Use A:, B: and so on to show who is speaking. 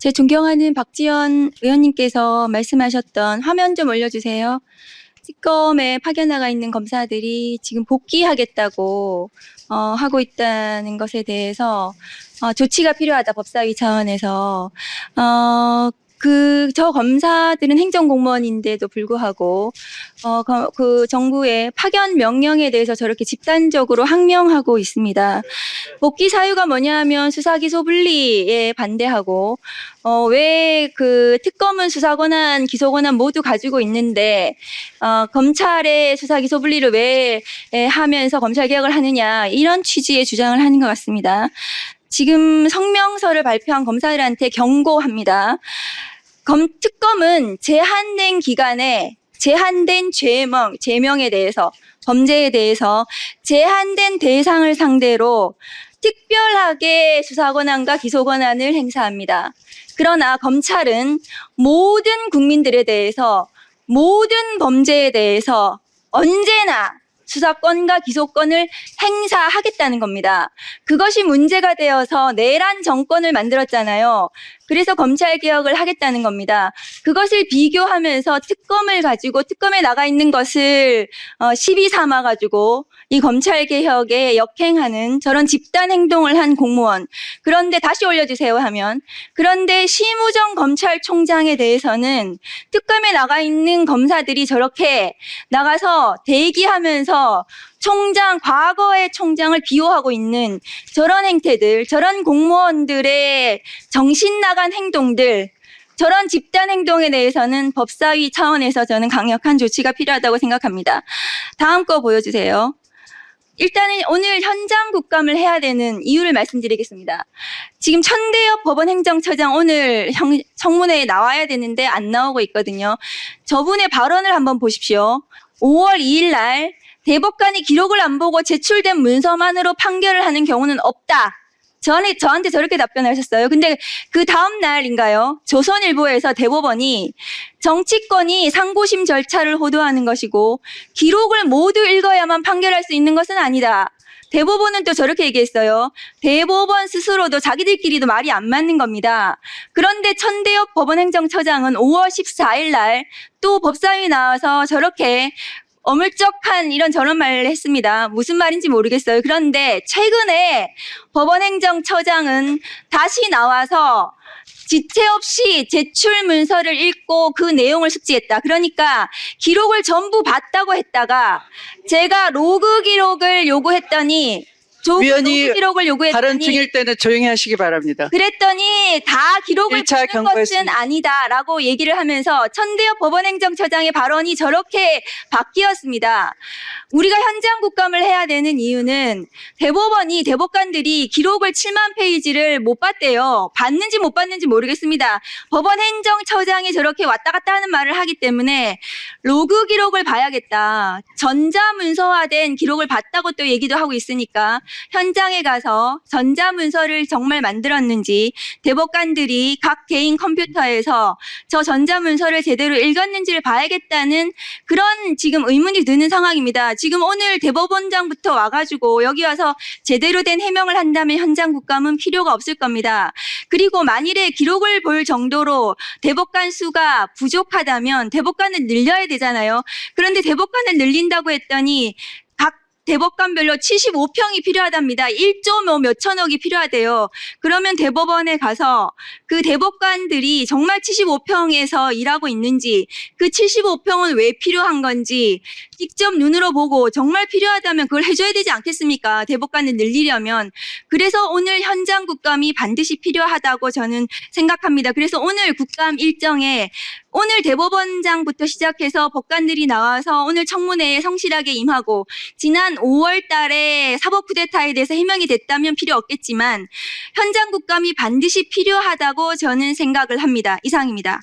A: 제 존경하는 박지원 의원님께서 말씀하셨던 화면 좀 올려주세요. 특검에 파견나가 있는 검사들이 지금 복귀하겠다고 하고 있다는 것에 대해서 조치가 필요하다, 법사위 차원에서. 저 검사들은 행정공무원인데도 불구하고 그 정부의 파견 명령에 대해서 저렇게 집단적으로 항명하고 있습니다. 복귀 사유가 뭐냐면 수사기소 분리에 반대하고 왜 그 특검은 수사권한, 기소권한 모두 가지고 있는데 검찰의 수사기소 분리를 왜 하면서 검찰개혁을 하느냐, 이런 취지의 주장을 하는 것 같습니다. 지금 성명서를 발표한 검사들한테 경고합니다. 특검은 제한된 기간에 제한된 죄명에 대해서, 범죄에 대해서 제한된 대상을 상대로 특별하게 수사권한과 기소권한을 행사합니다. 그러나 검찰은 모든 국민들에 대해서, 모든 범죄에 대해서 언제나 수사권과 기소권을 행사하겠다는 겁니다. 그것이 문제가 되어서 내란 정권을 만들었잖아요. 그래서 검찰개혁을 하겠다는 겁니다. 그것을 비교하면서 특검을 가지고, 특검에 나가 있는 것을 시비 삼아가지고 이 검찰개혁에 역행하는 저런 집단 행동을 한 공무원. 그런데 다시 올려주세요 하면, 그런데 심우정 검찰총장에 대해서는 특검에 나가 있는 검사들이 저렇게 나가서 대기하면서 과거의 총장을 비호하고 있는 저런 행태들, 저런 공무원들의 정신 나간 행동들, 저런 집단 행동에 대해서는 법사위 차원에서 저는 강력한 조치가 필요하다고 생각합니다. 다음 거 보여주세요. 일단은 오늘 현장 국감을 해야 되는 이유를 말씀드리겠습니다. 지금 천대엽 법원행정처장 오늘 청문회에 나와야 되는데 안 나오고 있거든요. 저분의 발언을 한번 보십시오. 5월 2일 날 대법관이 기록을 안 보고 제출된 문서만으로 판결을 하는 경우는 없다. 저한테 저렇게 답변하셨어요. 근데 그 다음 날인가요? 조선일보에서 대법원이 정치권이 상고심 절차를 호도하는 것이고 기록을 모두 읽어야만 판결할 수 있는 것은 아니다. 대법원은 또 저렇게 얘기했어요. 대법원 스스로도 자기들끼리도 말이 안 맞는 겁니다. 그런데 천대엽 법원행정처장은 5월 14일 날 또 법사위 나와서 저렇게 어물쩍한 저런 말을 했습니다. 무슨 말인지 모르겠어요. 그런데 최근에 법원행정처장은 다시 나와서 지체 없이 제출 문서를 읽고 그 내용을 숙지했다. 그러니까 기록을 전부 봤다고 했다가 제가 로그 기록을 요구했더니
B: 위원이
A: 기록을 요구했더니
B: 발언 중일 때는 조용히 하시기 바랍니다.
A: 그랬더니 다 기록을 보는 것은 아니다라고 얘기를 하면서 천대엽 법원행정처장의 발언이 저렇게 바뀌었습니다. 우리가 현장 국감을 해야 되는 이유는 대법관들이 기록을 7만 페이지를 못 봤대요. 봤는지 못 봤는지 모르겠습니다. 법원행정처장이 저렇게 왔다 갔다 하는 말을 하기 때문에 로그 기록을 봐야겠다. 전자문서화된 기록을 봤다고 또 얘기도 하고 있으니까 현장에 가서 전자문서를 정말 만들었는지, 대법관들이 각 개인 컴퓨터에서 저 전자문서를 제대로 읽었는지를 봐야겠다는 그런 지금 의문이 드는 상황입니다. 지금 오늘 대법원장부터 와가지고 여기 와서 제대로 된 해명을 한다면 현장 국감은 필요가 없을 겁니다. 그리고 만일에 기록을 볼 정도로 대법관 수가 부족하다면 대법관을 늘려야 되잖아요. 그런데 대법관을 늘린다고 했더니 대법관별로 75평이 필요하답니다. 1조 몇천억이 필요하대요. 그러면 대법원에 가서 그 대법관들이 정말 75평에서 일하고 있는지, 그 75평은 왜 필요한 건지 직접 눈으로 보고 정말 필요하다면 그걸 해줘야 되지 않겠습니까? 대법관을 늘리려면. 그래서 오늘 현장 국감이 반드시 필요하다고 저는 생각합니다. 그래서 오늘 국감 일정에 오늘 대법원장부터 시작해서 법관들이 나와서 오늘 청문회에 성실하게 임하고, 지난 5월 달에 사법 쿠데타에 대해서 해명이 됐다면 필요 없겠지만 현장 국감이 반드시 필요하다고 저는 생각을 합니다. 이상입니다.